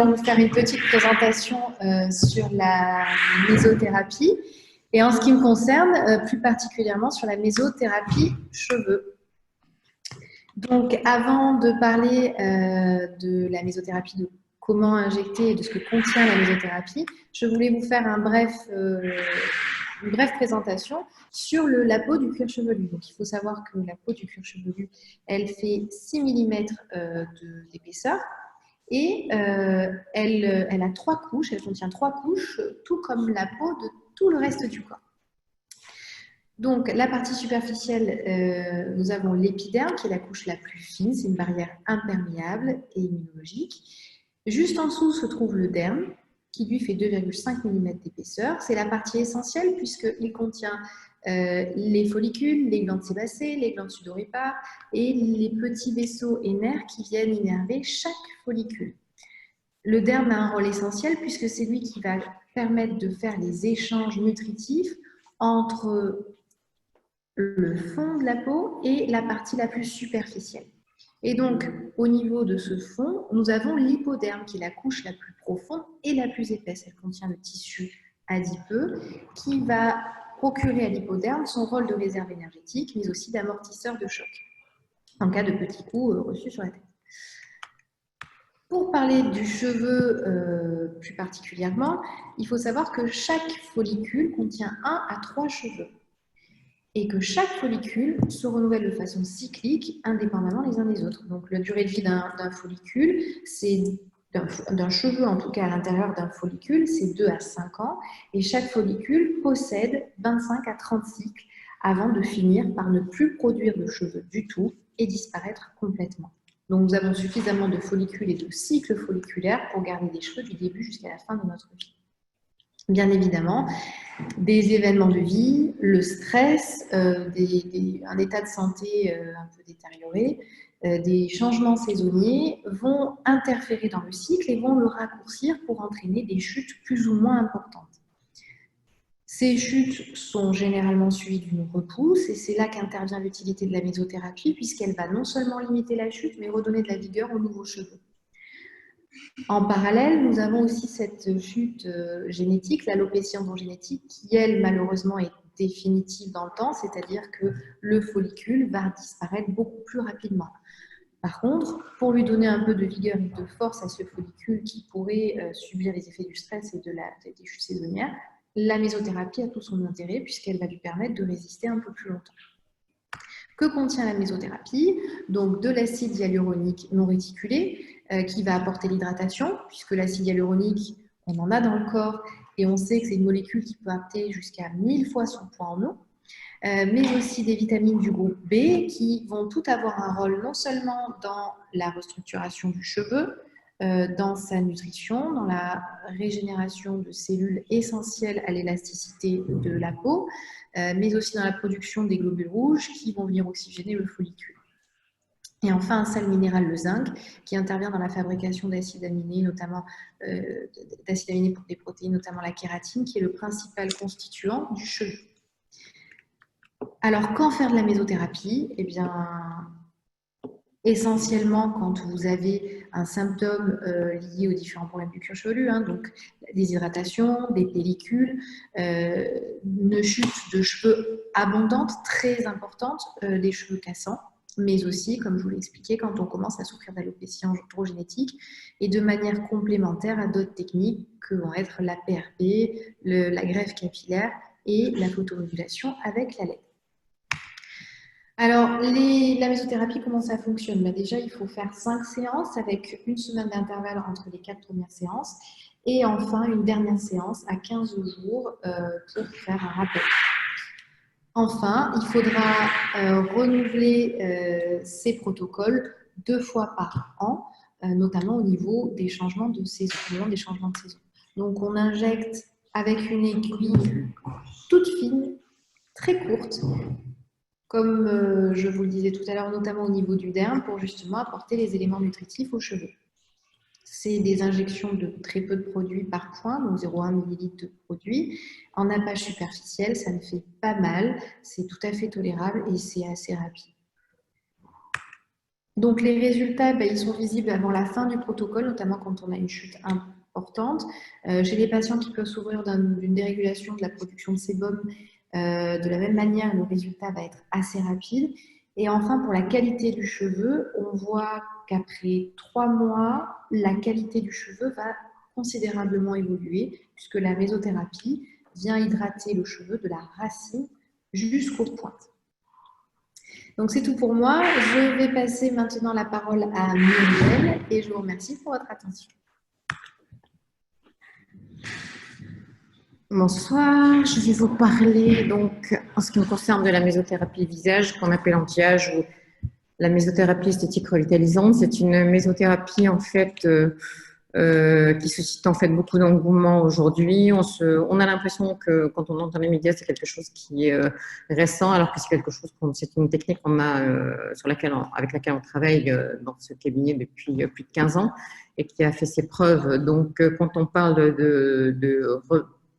Vous faire une petite présentation sur la mésothérapie et en ce qui me concerne, plus particulièrement sur la mésothérapie cheveux. Donc, avant de parler de la mésothérapie, de comment injecter et de ce que contient la mésothérapie, je voulais vous faire une brève présentation sur la peau du cuir chevelu. Donc, il faut savoir que la peau du cuir chevelu, elle fait 6 mm d'épaisseur. Et elle a 3 couches, elle contient 3 couches, tout comme la peau de tout le reste du corps. Donc, la partie superficielle, nous avons l'épiderme, qui est la couche la plus fine, c'est une barrière imperméable et immunologique. Juste en dessous se trouve le derme, qui lui fait 2,5 mm d'épaisseur. C'est la partie essentielle puisqu'il contient les follicules, les glandes sébacées, les glandes sudoripares et les petits vaisseaux et nerfs qui viennent innerver chaque follicule. Le derme a un rôle essentiel puisque c'est lui qui va permettre de faire les échanges nutritifs entre le fond de la peau et la partie la plus superficielle. Et donc, au niveau de ce fond, nous avons l'hypoderme, qui est la couche la plus profonde et la plus épaisse. Elle contient le tissu adipeux qui va procurer à l'hypoderme son rôle de réserve énergétique, mais aussi d'amortisseur de choc, en cas de petits coups reçus sur la tête. Pour parler du cheveu plus particulièrement, il faut savoir que chaque follicule contient 1 à 3 cheveux et que chaque follicule se renouvelle de façon cyclique, indépendamment les uns des autres. Donc, la durée de vie d'un follicule, c'est d'un cheveu en tout cas à l'intérieur d'un follicule, c'est 2 à 5 ans et chaque follicule possède 25 à 30 cycles avant de finir par ne plus produire de cheveux du tout et disparaître complètement. Donc, nous avons suffisamment de follicules et de cycles folliculaires pour garder des cheveux du début jusqu'à la fin de notre vie. Bien évidemment, des événements de vie, le stress, un état de santé un peu détérioré, des changements saisonniers vont interférer dans le cycle et vont le raccourcir pour entraîner des chutes plus ou moins importantes. Ces chutes sont généralement suivies d'une repousse et c'est là qu'intervient l'utilité de la mésothérapie puisqu'elle va non seulement limiter la chute mais redonner de la vigueur aux nouveaux cheveux. En parallèle, nous avons aussi cette chute génétique, l'alopécie androgénétique, qui, elle, malheureusement, est définitive dans le temps, c'est-à-dire que le follicule va disparaître beaucoup plus rapidement. Par contre, pour lui donner un peu de vigueur et de force à ce follicule qui pourrait subir les effets du stress et des chutes saisonnières, la mésothérapie a tout son intérêt puisqu'elle va lui permettre de résister un peu plus longtemps. Que contient la mésothérapie? Donc de l'acide hyaluronique non réticulé qui va apporter l'hydratation, puisque l'acide hyaluronique, on en a dans le corps et on sait que c'est une molécule qui peut apporter jusqu'à 1000 fois son poids en eau, mais aussi des vitamines du groupe B qui vont toutes avoir un rôle non seulement dans la restructuration du cheveu, dans sa nutrition, dans la régénération de cellules essentielles à l'élasticité de la peau, mais aussi dans la production des globules rouges qui vont venir oxygéner le follicule. Et enfin, un sel minéral, le zinc, qui intervient dans la fabrication d'acides aminés, notamment d'acides aminés pour des protéines, notamment la kératine, qui est le principal constituant du cheveu. Alors, quand faire de la mésothérapie? Eh bien, essentiellement quand vous avez un symptôme lié aux différents problèmes du cuir chevelu, donc des hydratations, des pellicules, une chute de cheveux abondante, très importante, des cheveux cassants, mais aussi, comme je vous l'ai expliqué, quand on commence à souffrir d'alopécie androgénétique et de manière complémentaire à d'autres techniques que vont être la PRP, la greffe capillaire et la photomodulation avec la LED. Alors, la mésothérapie, comment ça fonctionne? Déjà, il faut faire 5 séances avec une semaine d'intervalle entre les 4 premières séances et enfin une dernière séance à 15 jours pour faire un rappel. Enfin, il faudra renouveler ces protocoles 2 fois par an, notamment au niveau des changements de saison. Donc, on injecte avec une aiguille toute fine, très courte, comme je vous le disais tout à l'heure, notamment au niveau du derme, pour justement apporter les éléments nutritifs aux cheveux. C'est des injections de très peu de produits par point, donc 0,1 ml de produit. En nappage superficiel, ça ne fait pas mal, c'est tout à fait tolérable et c'est assez rapide. Donc, les résultats, ben, ils sont visibles avant la fin du protocole, notamment quand on a une chute importante. Chez les patients qui peuvent souffrir d'une dérégulation de la production de sébum, de la même manière, le résultat va être assez rapide. Et enfin, pour la qualité du cheveu, on voit qu'après 3 mois, la qualité du cheveu va considérablement évoluer, puisque la mésothérapie vient hydrater le cheveu de la racine jusqu'aux pointes. Donc c'est tout pour moi. Je vais passer maintenant la parole à Muriel et je vous remercie pour votre attention. Bonsoir, je vais vous parler donc en ce qui me concerne de la mésothérapie visage qu'on appelle anti-âge ou la mésothérapie esthétique revitalisante. C'est une mésothérapie en fait qui suscite en fait beaucoup d'engouement aujourd'hui. On a l'impression que quand on entend les médias, c'est quelque chose qui est récent, alors que c'est une technique qu'on a avec laquelle on travaille dans ce cabinet depuis plus de 15 ans et qui a fait ses preuves. Donc, quand on parle de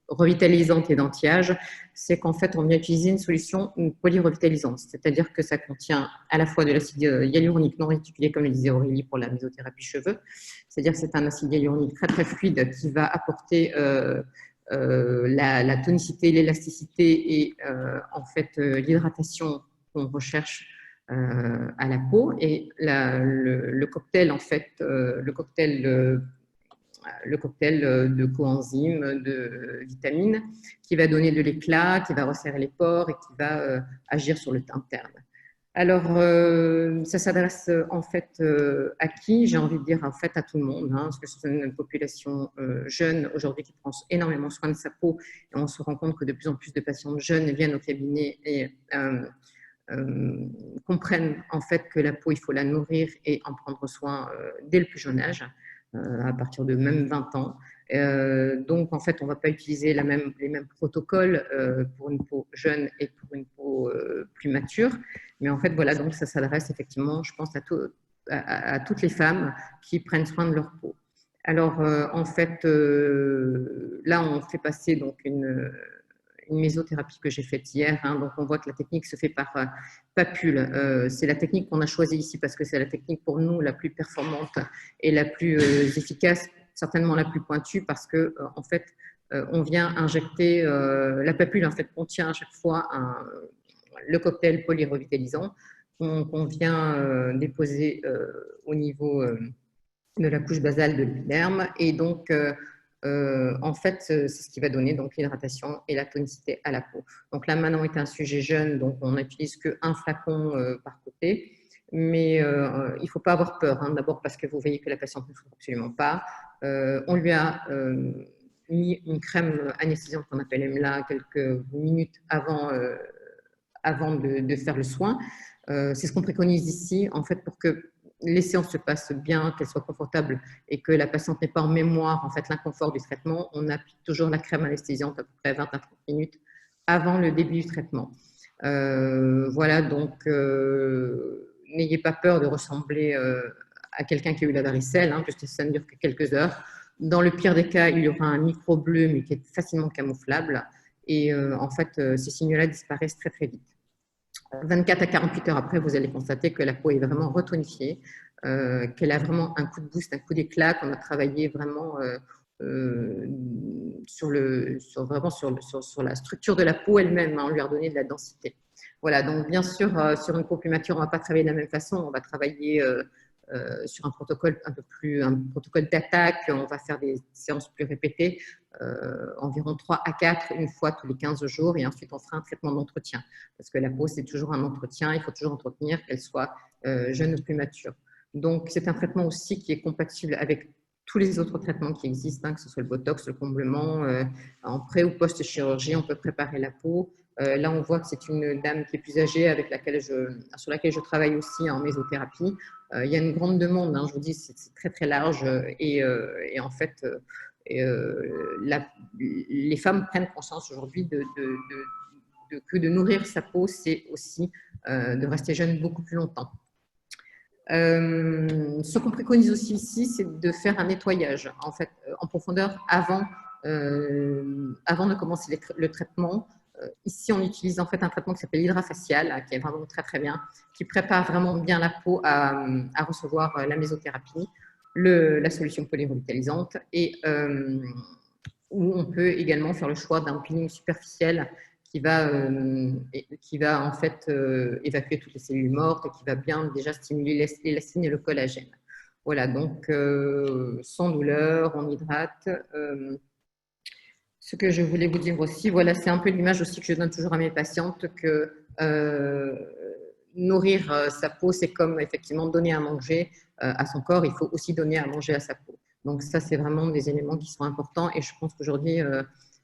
revitalisante et d'anti-âge, c'est qu'en fait, on vient utiliser une solution polyrevitalisante, c'est-à-dire que ça contient à la fois de l'acide hyaluronique non réticulé, comme le disait Aurélie pour la mésothérapie cheveux, c'est-à-dire que c'est un acide hyaluronique très très fluide qui va apporter la tonicité, l'élasticité et en fait l'hydratation qu'on recherche à la peau. Et le cocktail en fait, le cocktail de coenzymes, de vitamines, qui va donner de l'éclat, qui va resserrer les pores et qui va agir sur le teint terne. Alors, ça s'adresse en fait à qui? J'ai envie de dire en fait à tout le monde, hein, parce que c'est une population jeune aujourd'hui qui prend énormément soin de sa peau. Et on se rend compte que de plus en plus de patients jeunes viennent au cabinet et comprennent en fait que la peau, il faut la nourrir et en prendre soin dès le plus jeune âge. À partir de même 20 ans. Donc, en fait, on ne va pas utiliser les mêmes protocoles pour une peau jeune et pour une peau plus mature. Mais en fait, voilà, donc ça s'adresse effectivement, je pense, à toutes les femmes qui prennent soin de leur peau. Alors, en fait, là, on fait passer donc une mésothérapie que j'ai faite hier. Hein, donc, on voit que la technique se fait par papule. C'est la technique qu'on a choisie ici parce que c'est la technique pour nous la plus performante et la plus efficace, certainement la plus pointue parce que, en fait, on vient injecter, la papule en fait contient à chaque fois le cocktail polyrevitalisant qu'on vient déposer au niveau de la couche basale de l'épiderme. Et donc, en fait, c'est ce qui va donner donc l'hydratation et la tonicité à la peau. Donc là, maintenant est un sujet jeune, donc on n'utilise qu'un flacon par côté. Mais il ne faut pas avoir peur, hein, d'abord parce que vous voyez que la patiente ne souffre absolument pas. On lui a mis une crème anesthésiante qu'on appelle EMLA quelques minutes avant de faire le soin. C'est ce qu'on préconise ici, en fait, pour que les séances se passent bien, qu'elles soient confortables et que la patiente n'ait pas en mémoire en fait, l'inconfort du traitement. On applique toujours la crème anesthésiante à peu près 20 à 30 minutes avant le début du traitement. Voilà, donc n'ayez pas peur de ressembler à quelqu'un qui a eu la varicelle, hein, puisque ça ne dure que quelques heures. Dans le pire des cas, il y aura un micro bleu, mais qui est facilement camouflable. Et en fait, ces signaux-là disparaissent très très vite. 24 à 48 heures après, vous allez constater que la peau est vraiment retonifiée, qu'elle a vraiment un coup de boost, un coup d'éclat, qu'on a travaillé vraiment sur la structure de la peau elle-même, hein, on lui a redonné de la densité. Voilà, donc bien sûr, sur une peau plus mature, on ne va pas travailler de la même façon, on va travailler sur un protocole un protocole d'attaque, on va faire des séances plus répétées, environ 3 à 4, une fois tous les 15 jours, et ensuite on fera un traitement d'entretien, parce que la peau c'est toujours un entretien, il faut toujours entretenir, qu'elle soit jeune ou plus mature. Donc c'est un traitement aussi qui est compatible avec tous les autres traitements qui existent, hein, que ce soit le botox, le comblement, en pré ou post-chirurgie, on peut préparer la peau. Là, on voit que c'est une dame qui est plus âgée sur laquelle je travaille aussi en mésothérapie. Il y a une grande demande, hein, je vous dis, c'est très très large et en fait, les femmes prennent conscience aujourd'hui que de nourrir sa peau, c'est aussi de rester jeune beaucoup plus longtemps. Ce qu'on préconise aussi ici, c'est de faire un nettoyage en fait en profondeur avant de commencer le traitement. ici, on utilise en fait un traitement qui s'appelle l'hydrafacial, qui est vraiment très très bien, qui prépare vraiment bien la peau à recevoir la mésothérapie, la solution polyrevitalisante, et où on peut également faire le choix d'un peeling superficiel qui va en fait évacuer toutes les cellules mortes et qui va bien déjà stimuler l'élastine et le collagène. Voilà, donc sans douleur, on hydrate. Ce que je voulais vous dire aussi, voilà, c'est un peu l'image aussi que je donne toujours à mes patientes, que nourrir sa peau, c'est comme effectivement donner à manger à son corps, il faut aussi donner à manger à sa peau. Donc ça, c'est vraiment des éléments qui sont importants et je pense qu'aujourd'hui,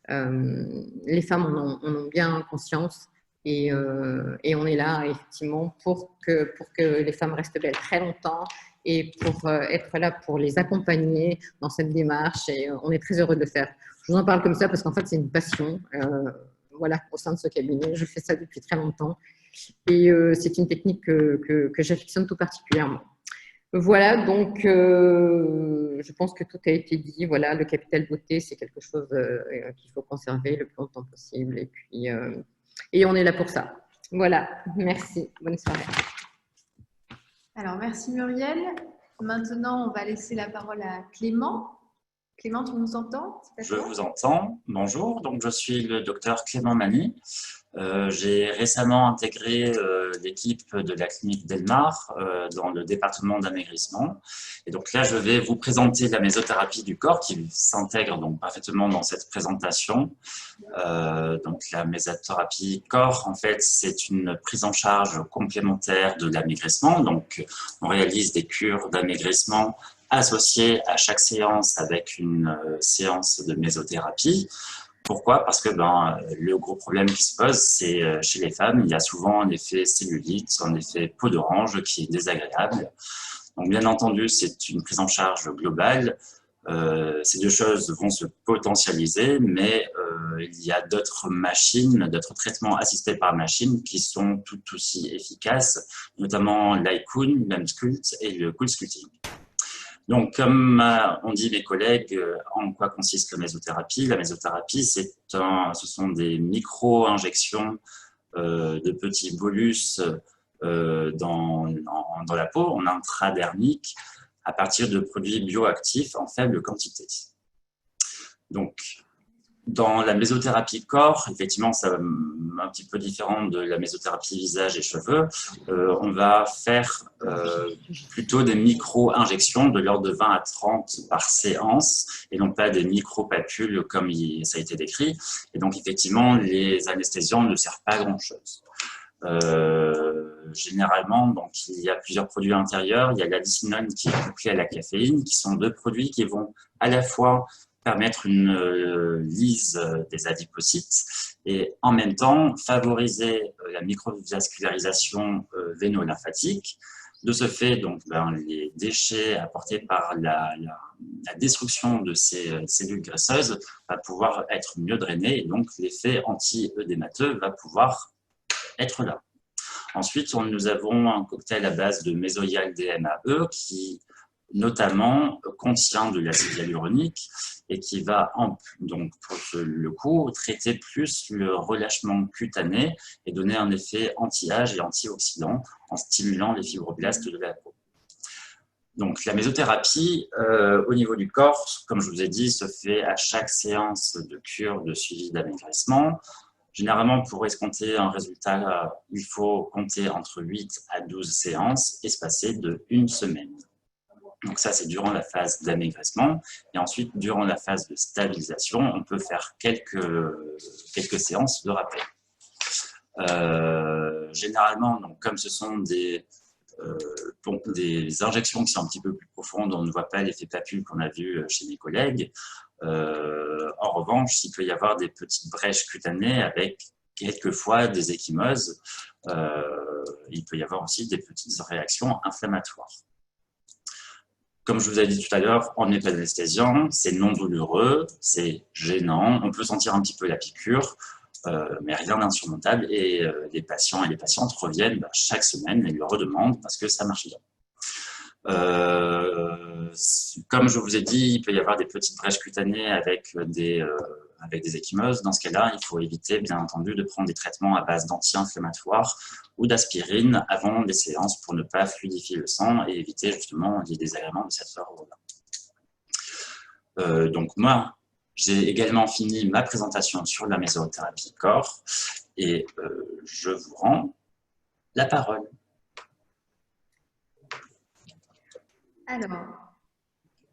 les femmes en ont bien conscience et on est là effectivement pour que les femmes restent belles très longtemps et pour être là pour les accompagner dans cette démarche et on est très heureux de le faire. Je vous en parle comme ça parce qu'en fait, c'est une passion. Voilà, au sein de ce cabinet, je fais ça depuis très longtemps et c'est une technique que j'affectionne tout particulièrement. Voilà, donc je pense que tout a été dit. Voilà, le capital beauté, c'est quelque chose qu'il faut conserver le plus longtemps possible. Et puis, on est là pour ça. Voilà, merci. Bonne soirée. Alors, merci Muriel. Maintenant, on va laisser la parole à Clément. Clément, tu nous entends? Je vous entends. Bonjour, donc je suis le docteur Clément Mani. J'ai récemment intégré l'équipe de la clinique Delmar dans le département d'amaigrissement. Et donc là, je vais vous présenter la mésothérapie du corps qui s'intègre donc parfaitement dans cette présentation. Donc la mésothérapie corps, en fait, c'est une prise en charge complémentaire de l'amaigrissement. Donc on réalise des cures d'amaigrissement associées à chaque séance avec une séance de mésothérapie. Pourquoi? Parce que le gros problème qui se pose, c'est chez les femmes, il y a souvent un effet cellulite, un effet peau d'orange qui est désagréable. Donc bien entendu, c'est une prise en charge globale. Ces deux choses vont se potentialiser, mais il y a d'autres machines, d'autres traitements assistés par machine qui sont tout aussi efficaces, notamment l'Aikun, l'Emsculpt et le Coolsculpting. Donc, comme ont dit mes collègues, en quoi consiste la mésothérapie? La mésothérapie, ce sont des micro-injections de petits bolus dans la peau, en intradermique, à partir de produits bioactifs en faible quantité. Donc, dans la mésothérapie corps, effectivement, c'est un petit peu différent de la mésothérapie visage et cheveux. On va faire plutôt des micro-injections de l'ordre de 20 à 30 par séance et non pas des micro-papules comme ça a été décrit. Et donc, effectivement, les anesthésiants ne servent pas à grand-chose. Généralement, donc, il y a plusieurs produits intérieurs. Il y a l'allicinone qui est couplé à la caféine, qui sont deux produits qui vont à la fois permettre une lyse des adipocytes et en même temps favoriser la microvascularisation véno-lymphatique. De ce fait, donc, les déchets apportés par la destruction de ces cellules graisseuses va pouvoir être mieux drainés et donc l'effet anti-œdémateux va pouvoir être là. Ensuite, nous avons un cocktail à base de mésohyal DMAE qui notamment contient de l'acide hyaluronique et qui va, donc pour le coup, traiter plus le relâchement cutané et donner un effet anti-âge et antioxydant en stimulant les fibroblastes de la peau. Donc la mésothérapie au niveau du corps, comme je vous ai dit, se fait à chaque séance de cure de suivi d'amaigrissement. Généralement, pour escompter un résultat, il faut compter entre 8 à 12 séances espacées de 1 semaine. Donc ça, c'est durant la phase d'amaigrissement. Et ensuite, durant la phase de stabilisation, on peut faire quelques séances de rappel. Généralement, donc, comme ce sont des injections qui sont un petit peu plus profondes, on ne voit pas l'effet papule qu'on a vu chez mes collègues. En revanche, il peut y avoir des petites brèches cutanées avec quelquefois des ecchymoses. Il peut y avoir aussi des petites réactions inflammatoires. Comme je vous ai dit tout à l'heure, on n'est pas anesthésiant, c'est non douloureux, c'est gênant, on peut sentir un petit peu la piqûre, mais rien d'insurmontable. Et les patients et les patientes reviennent chaque semaine et le redemandent parce que ça marche bien. Comme je vous ai dit, il peut y avoir des petites brèches cutanées avec des échymoses. Dans ce cas-là, il faut éviter, bien entendu, de prendre des traitements à base d'anti-inflammatoires ou d'aspirine avant les séances pour ne pas fluidifier le sang et éviter justement des désagréments de cette ordre-là. Donc moi, j'ai également fini ma présentation sur la mésothérapie corps et je vous rends la parole. Alors,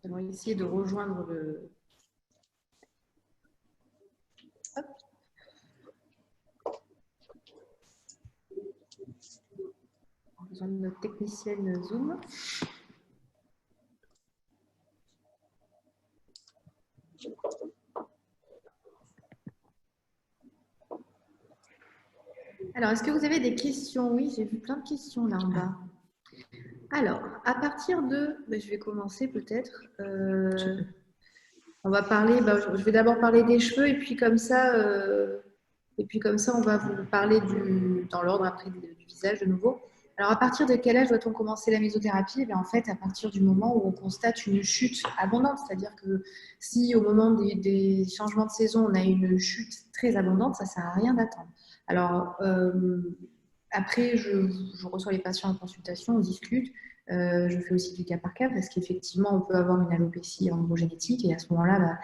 on va essayer de rejoindre le... Hop. On a besoin de notre technicienne Zoom. Alors, est-ce que vous avez des questions? Oui, j'ai vu plein de questions là en bas. Alors, à partir de... je vais commencer peut-être. On va parler... je vais d'abord parler des cheveux et puis comme ça, on va vous parler dans l'ordre après du visage de nouveau. Alors, à partir de quel âge doit-on commencer la mésothérapie? En fait, à partir du moment où on constate une chute abondante, c'est-à-dire que si au moment des changements de saison, on a une chute très abondante, ça ne sert à rien d'attendre. Alors, après, je reçois les patients en consultation, on discute. Je fais aussi du cas par cas parce qu'effectivement, on peut avoir une alopécie androgénétique et à ce moment-là,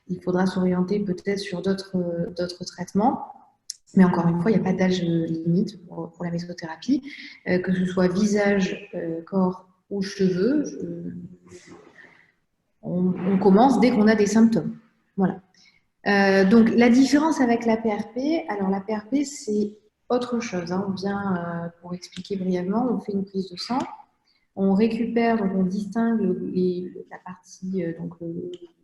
il faudra s'orienter peut-être sur d'autres traitements. Mais encore une fois, il n'y a pas d'âge limite pour la mésothérapie, que ce soit visage, corps ou cheveux. On commence dès qu'on a des symptômes. Voilà. Donc, la différence avec la PRP, alors la PRP, c'est autre chose. On vient, pour expliquer brièvement, on fait une prise de sang, on récupère, donc on distingue la partie,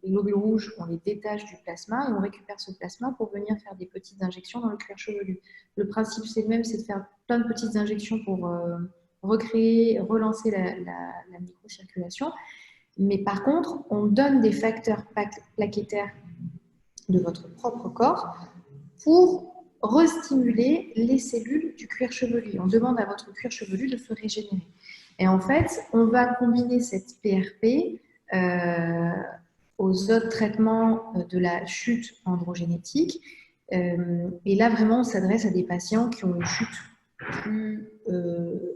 les globules rouges, on les détache du plasma et on récupère ce plasma pour venir faire des petites injections dans le cuir chevelu. Le principe, c'est le même, c'est de faire plein de petites injections pour relancer la microcirculation. Mais par contre, on donne des facteurs plaquettaires de votre propre corps pour restimuler les cellules du cuir chevelu. On demande à votre cuir chevelu de se régénérer. Et en fait, on va combiner cette PRP aux autres traitements de la chute androgénétique. Et là, vraiment, on s'adresse à des patients qui ont une chute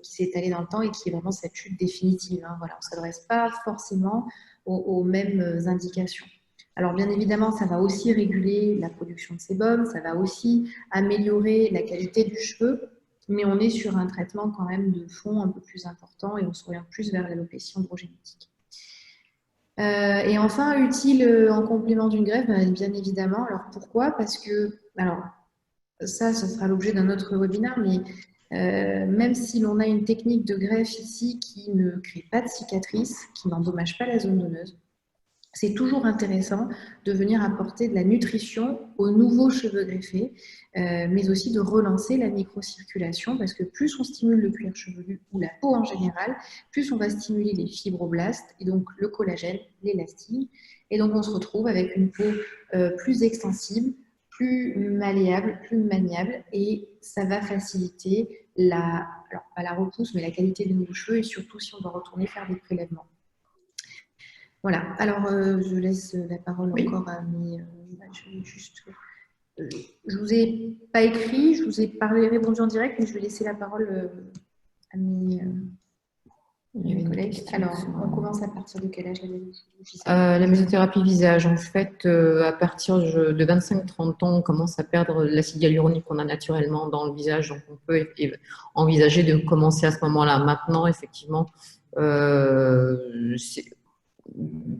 qui s'est étalée dans le temps et qui est vraiment cette chute définitive. Voilà, on ne s'adresse pas forcément aux mêmes indications. Alors, bien évidemment, ça va aussi réguler la production de sébum, ça va aussi améliorer la qualité du cheveu, mais on est sur un traitement quand même de fond un peu plus important et on s'oriente plus vers l'alopécie androgénétique. Et enfin, utile en complément d'une greffe, bien évidemment. Alors, pourquoi? Parce que, alors, ça sera l'objet d'un autre webinaire, mais même si l'on a une technique de greffe ici qui ne crée pas de cicatrices, qui n'endommage pas la zone donneuse, c'est toujours intéressant de venir apporter de la nutrition aux nouveaux cheveux greffés, mais aussi de relancer la microcirculation parce que plus on stimule le cuir chevelu ou la peau en général, plus on va stimuler les fibroblastes et donc le collagène, l'élastine. Et donc on se retrouve avec une peau plus extensible, plus malléable, plus maniable et ça va faciliter alors pas la repousse, mais la qualité des nouveaux cheveux et surtout si on doit retourner faire des prélèvements. Voilà, alors je laisse la parole encore à mes... je ne vous ai pas écrit, je vous ai répondu en direct, mais je vais laisser la parole à mes collègues. Alors, on commence à partir de quel âge la mésothérapie visage, en fait, à partir de 25-30 ans, on commence à perdre l'acide hyaluronique qu'on a naturellement dans le visage, donc on peut envisager de commencer à ce moment-là. Maintenant, effectivement,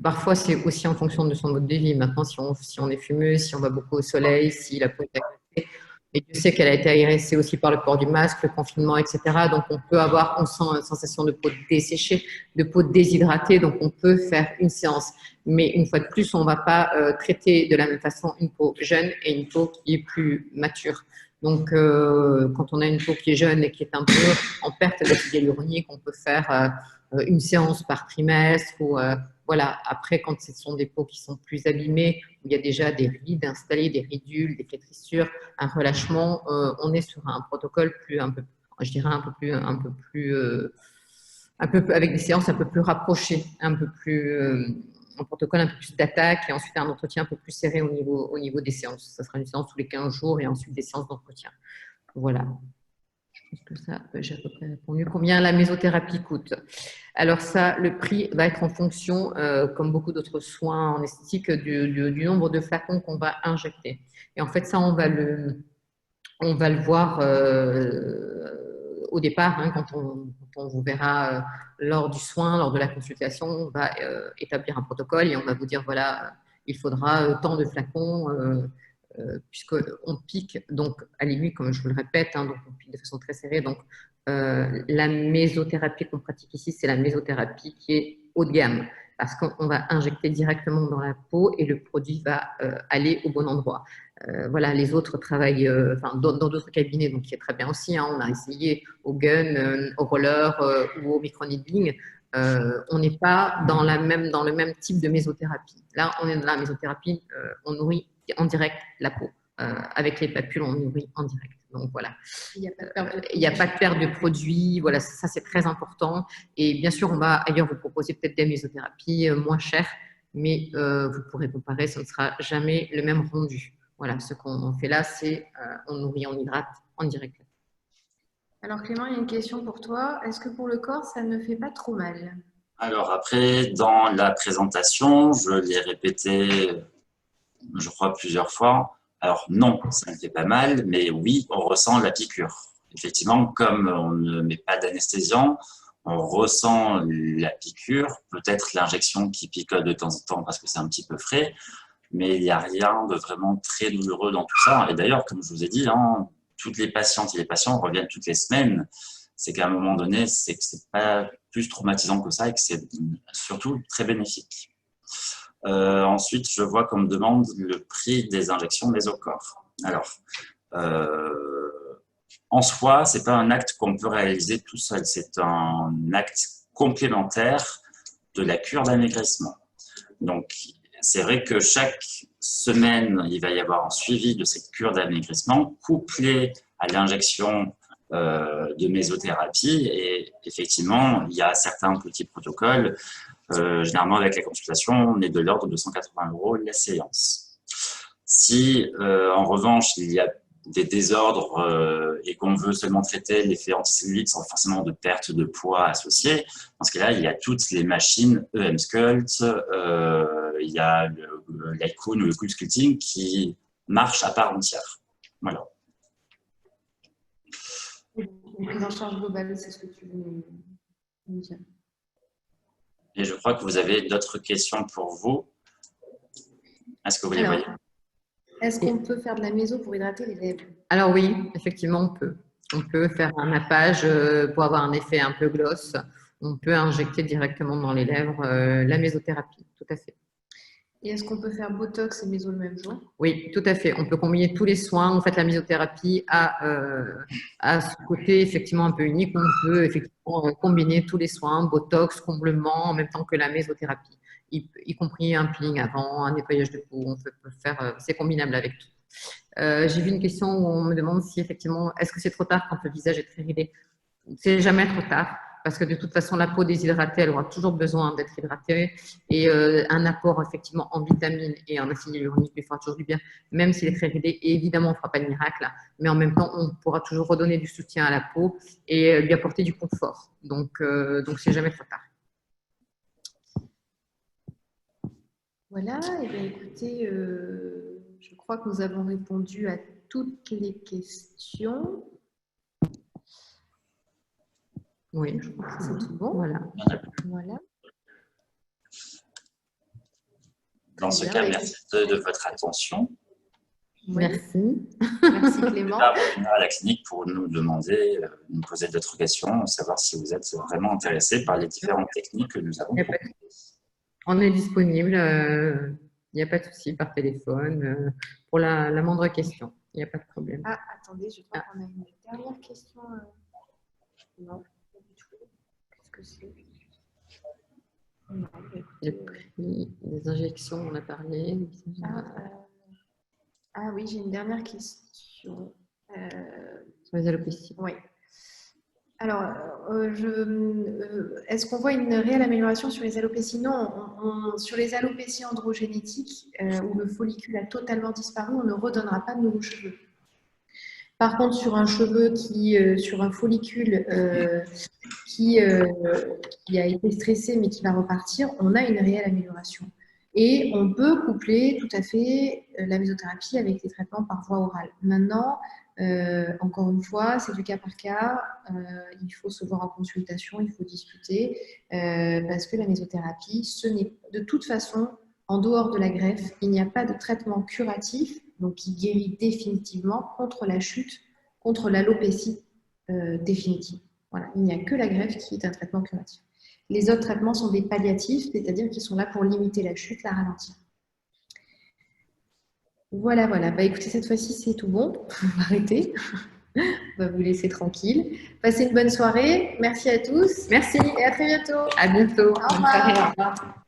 parfois, c'est aussi en fonction de son mode de vie. Maintenant, si on est fumeux, si on va beaucoup au soleil, si la peau est agressée, et Dieu sait qu'elle a été agressée aussi par le port du masque, le confinement, etc. Donc, on sent une sensation de peau desséchée, de peau déshydratée. Donc, on peut faire une séance. Mais une fois de plus, on ne va pas traiter de la même façon une peau jeune et une peau qui est plus mature. Donc, quand on a une peau qui est jeune et qui est un peu en perte d'acide hyaluronique, on peut faire une séance par trimestre ou voilà. Après, quand ce sont des peaux qui sont plus abîmées, où il y a déjà des rides installées, des ridules, des flétrissures, un relâchement, on est sur un protocole un peu plus un peu, avec des séances un peu plus rapprochées, un peu plus, un protocole un peu plus d'attaque et ensuite un entretien un peu plus serré au niveau des séances. Ça sera une séance tous les 15 jours et ensuite des séances d'entretien. Voilà. Je pense que ça, j'ai à peu près répondu. Combien la mésothérapie coûte? Alors ça, le prix va être en fonction, comme beaucoup d'autres soins en esthétique, du nombre de flacons qu'on va injecter. Et en fait, ça, on va le voir au départ, hein, quand on vous verra lors du soin, lors de la consultation, on va établir un protocole et on va vous dire, voilà, il faudra tant de flacons, puisqu'on pique, donc à l'aiguille, comme je vous le répète, hein, donc on pique de façon très serrée. Donc la mésothérapie qu'on pratique ici, c'est la mésothérapie qui est haut de gamme, parce qu'on va injecter directement dans la peau et le produit va aller au bon endroit. Voilà, les autres travaillent dans d'autres cabinets, donc qui est très bien aussi. Hein, on a essayé au gun, au roller ou au microneedling. On n'est pas dans le même type de mésothérapie. Là, on est dans la mésothérapie, on nourrit en direct la peau. Avec les papules, on nourrit en direct. Donc voilà. Il n'y a pas de perte de produits. Voilà, ça c'est très important. Et bien sûr, on va ailleurs vous proposer peut-être des mésothérapies moins chères, mais vous pourrez comparer, ce ne sera jamais le même rendu. Voilà, ce qu'on fait là, c'est on nourrit, on hydrate en direct. Alors Clément, il y a une question pour toi. Est-ce que pour le corps, ça ne fait pas trop mal? Alors après, dans la présentation, je l'ai répété, je crois, plusieurs fois. Alors non, ça ne fait pas mal, mais oui, on ressent la piqûre. Effectivement, comme on ne met pas d'anesthésiant, on ressent la piqûre, peut-être l'injection qui picote de temps en temps parce que c'est un petit peu frais, mais il n'y a rien de vraiment très douloureux dans tout ça. Et d'ailleurs, comme je vous ai dit, hein, toutes les patientes et les patients reviennent toutes les semaines. C'est qu'à un moment donné, c'est que c'est pas plus traumatisant que ça et que c'est surtout très bénéfique. Ensuite, je vois qu'on me demande le prix des injections mésocorps. Alors, en soi, c'est pas un acte qu'on peut réaliser tout seul. C'est un acte complémentaire de la cure d'amaigrissement. Donc, c'est vrai que chaque semaine, il va y avoir un suivi de cette cure d'amaigrissement couplé à l'injection de mésothérapie. Et effectivement, il y a certains petits protocoles. Généralement, avec la consultation, on est de l'ordre de 180 € la séance. Si, en revanche, il y a des désordres et qu'on veut seulement traiter l'effet anticellulique sans forcément de perte de poids associée, dans ce cas-là, il y a toutes les machines EM-Sculpt, il y a l'Icoon ou le Cool Sculpting qui marchent à part entière. Voilà. Une prise en charge globale, c'est ce que tu veux nous dire. Et je crois que vous avez d'autres questions pour vous. Est-ce que vous les voyez? Est-ce qu'on peut faire de la méso pour hydrater les lèvres? Alors oui, effectivement, on peut. On peut faire un nappage pour avoir un effet un peu gloss. On peut injecter directement dans les lèvres la mésothérapie, tout à fait. Et est-ce qu'on peut faire Botox et méso le même jour? Oui, tout à fait. On peut combiner tous les soins. En fait, la mésothérapie a ce côté effectivement un peu unique. On peut effectivement combiner tous les soins, Botox, comblement, en même temps que la mésothérapie, y compris un peeling avant, un nettoyage de peau. On peut faire, c'est combinable avec tout. J'ai vu une question où on me demande si effectivement, est-ce que c'est trop tard quand le visage est très ridé? C'est jamais trop tard parce que de toute façon, la peau déshydratée, elle aura toujours besoin d'être hydratée et un apport effectivement en vitamines et en acide hyaluronique lui fera toujours du bien, même s'il est très ridé. Et évidemment, on ne fera pas de miracle, mais en même temps, on pourra toujours redonner du soutien à la peau et lui apporter du confort. Donc c'est jamais trop tard. Voilà, et bien écoutez, je crois que nous avons répondu à toutes les questions. Oui, je crois que c'est tout bon. Voilà. Dans ce cas, merci de votre attention. Oui. Merci. Merci Clément. À la clinique pour nous demander, nous poser d'autres questions, savoir si vous êtes vraiment intéressé par les différentes techniques que nous avons proposées. On est disponible, il n'y a pas de souci, par téléphone, pour la moindre question. Il n'y a pas de problème. Ah, attendez, je crois qu'on a une dernière question. Non, pas du tout. Qu'est-ce que c'est? Non, Le prix des injections, on a parlé. Ah oui, j'ai une dernière question. Sur les alopécies. Oui. Alors, est-ce qu'on voit une réelle amélioration sur les alopécies? Non, sur les alopécies androgénétiques, où le follicule a totalement disparu, on ne redonnera pas de nouveaux cheveux. Par contre, sur un cheveu sur un follicule qui a été stressé mais qui va repartir, on a une réelle amélioration. Et on peut coupler tout à fait la mésothérapie avec les traitements par voie orale. Maintenant, encore une fois, c'est du cas par cas. Il faut se voir en consultation, il faut discuter, parce que la mésothérapie, ce n'est de toute façon, en dehors de la greffe, il n'y a pas de traitement curatif, donc qui guérit définitivement contre la chute, contre l'alopécie définitive. Voilà, il n'y a que la greffe qui est un traitement curatif. Les autres traitements sont des palliatifs, c'est-à-dire qu'ils sont là pour limiter la chute, la ralentir. Voilà, voilà. Bah, écoutez, cette fois-ci, c'est tout bon. On va arrêter. On va vous laisser tranquille. Passez une bonne soirée. Merci à tous. Merci. Et à très bientôt. À bientôt. Au revoir. Bonne soirée. Au revoir.